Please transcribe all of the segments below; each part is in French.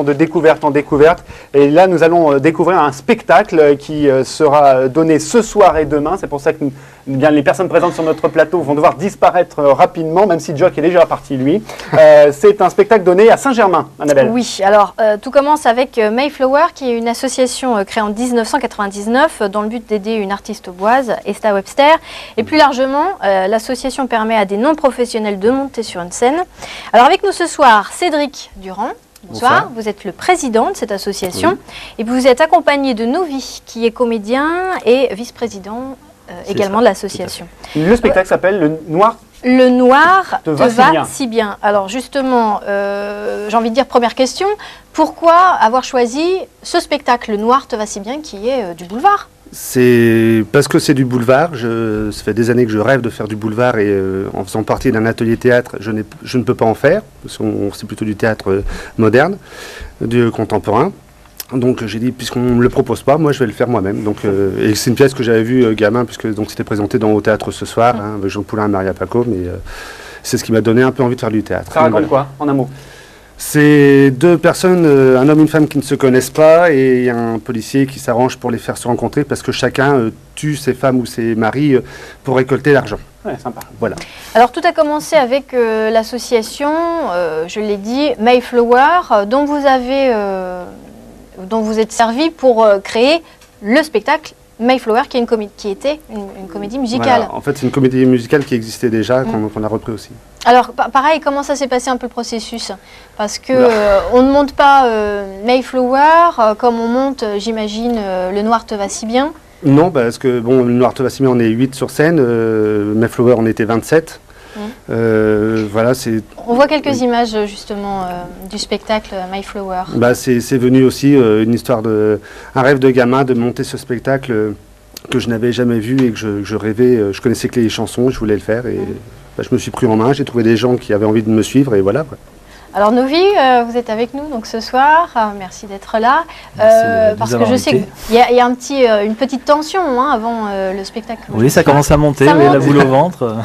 de découverte en découverte. Et là, nous allons découvrir un spectacle qui sera donné ce soir et demain. C'est pour ça que bien, les personnes présentes sur notre plateau vont devoir disparaître rapidement, même si Jock est déjà parti, lui. C'est un spectacle donné à Saint-Germain, Annabelle. Oui, alors tout commence avec Mayflower, qui est une association créée en 1999 dans le but d'aider une artiste auboise, Esta Webster. Et plus largement, l'association permet à des non-professionnels de monter sur une scène. Alors avec nous ce soir, Cédric Durand. Bonsoir, vous êtes le président de cette association. Oui. Et vous êtes accompagné de Novi, qui est comédien et vice-président également de l'association. Le spectacle s'appelle Le Noir. Le Noir te va si bien. Alors justement, j'ai envie de dire première question, pourquoi avoir choisi ce spectacle Le Noir te va si bien qui est du boulevard? C'est parce que c'est du boulevard. Ça fait des années que je rêve de faire du boulevard et en faisant partie d'un atelier théâtre, je ne peux pas en faire. C'est plutôt du théâtre moderne, du contemporain. Donc j'ai dit, puisqu'on ne me le propose pas, moi je vais le faire moi-même. Donc, et c'est une pièce que j'avais vue gamin, puisque c'était présenté au théâtre ce soir, avec Jean Poulain et Maria Paco, mais c'est ce qui m'a donné un peu envie de faire du théâtre. Ça raconte quoi, en un mot? C'est deux personnes, un homme et une femme qui ne se connaissent pas, et un policier qui s'arrange pour les faire se rencontrer, parce que chacun tue ses femmes ou ses maris pour récolter l'argent. Ouais, sympa. Voilà. Alors tout a commencé avec l'association, je l'ai dit, Mayflower, dont vous êtes servi pour créer le spectacle Mayflower, qui était une comédie musicale. Voilà. En fait, c'est une comédie musicale qui existait déjà, qu'on a repris aussi. Alors, pareil, comment ça s'est passé un peu le processus? Parce que on ne monte pas Mayflower comme on monte, j'imagine, Le Noir te va si bien. Non, parce que bon, Le Noir te va si bien, on est 8 sur scène, Mayflower, on était 27. Voilà, on voit quelques images justement du spectacle Mayflower. Bah, c'est venu aussi une histoire un rêve de gamin de monter ce spectacle que je n'avais jamais vu et que je rêvais. Je connaissais que les chansons, je voulais le faire et bah, je me suis pris en main. J'ai trouvé des gens qui avaient envie de me suivre et voilà. Quoi. Alors Novi, vous êtes avec nous donc ce soir. Merci d'être là. Parce que je sais qu'il y a une petite tension avant le spectacle. Oui, ça commence à monter, la boule au ventre.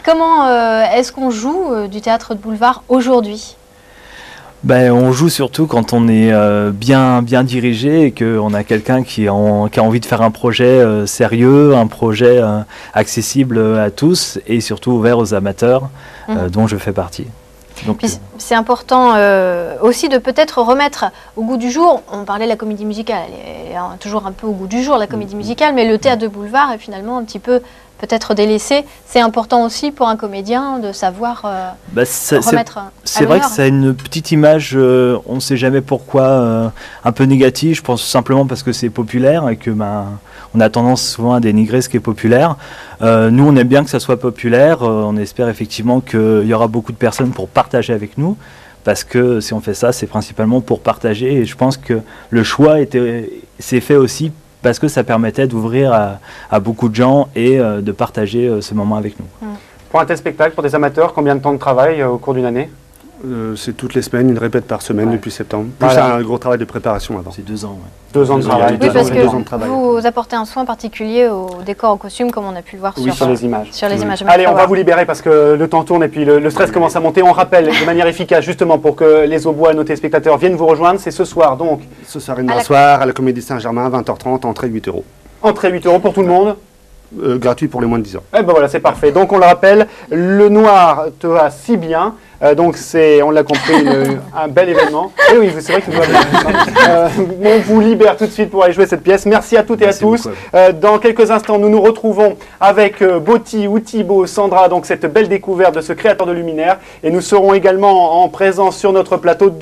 Comment est-ce qu'on joue du théâtre de boulevard aujourd'hui? On joue surtout quand on est bien dirigé et qu'on a quelqu'un qui a envie de faire un projet sérieux, un projet accessible à tous et surtout ouvert aux amateurs, dont je fais partie. C'est important aussi de peut-être remettre au goût du jour, on parlait de la comédie musicale, elle est toujours un peu au goût du jour la comédie musicale, mais le théâtre de boulevard est finalement un petit peu peut-être délaissé. C'est important aussi pour un comédien de savoir remettre c'est vrai que ça a une petite image, on ne sait jamais pourquoi, un peu négative. Je pense simplement parce que c'est populaire et que on a tendance souvent à dénigrer ce qui est populaire. Nous, on aime bien que ça soit populaire. On espère effectivement qu'il y aura beaucoup de personnes pour partager avec nous. Parce que si on fait ça, c'est principalement pour partager. Et je pense que le choix s'est fait aussi parce que ça permettait d'ouvrir à beaucoup de gens et de partager ce moment avec nous. Pour un tel spectacle, pour des amateurs, combien de temps de travail au cours d'une année? C'est toutes les semaines, une répète par semaine depuis septembre. Plus un gros travail de préparation avant. C'est 2 ans. 2 ans de travail. Oui, parce que vous apportez un soin particulier au décor, au costume, comme on a pu le voir sur les images. Sur les images. Allez, on va vous libérer parce que le temps tourne et puis le stress commence à monter. On rappelle de manière efficace, justement, pour que les Aubois, nos téléspectateurs, viennent vous rejoindre. C'est ce soir, donc. Ce soir et demain soir, à la Comédie Saint-Germain, 20h30, entrée 8 €. Entrée 8 € pour tout le monde. Gratuit pour les moins de 10 ans. Eh ben voilà, c'est parfait. Donc on le rappelle, Le Noir te va si bien. Donc c'est, on l'a compris, un bel événement. Et oui, c'est vrai que on vous libère tout de suite pour aller jouer cette pièce. Merci à toutes et à tous. Dans quelques instants, nous nous retrouvons avec Botti ou Thibaut, Sandra, donc cette belle découverte de ce créateur de luminaire. Et nous serons également en présence sur notre plateau de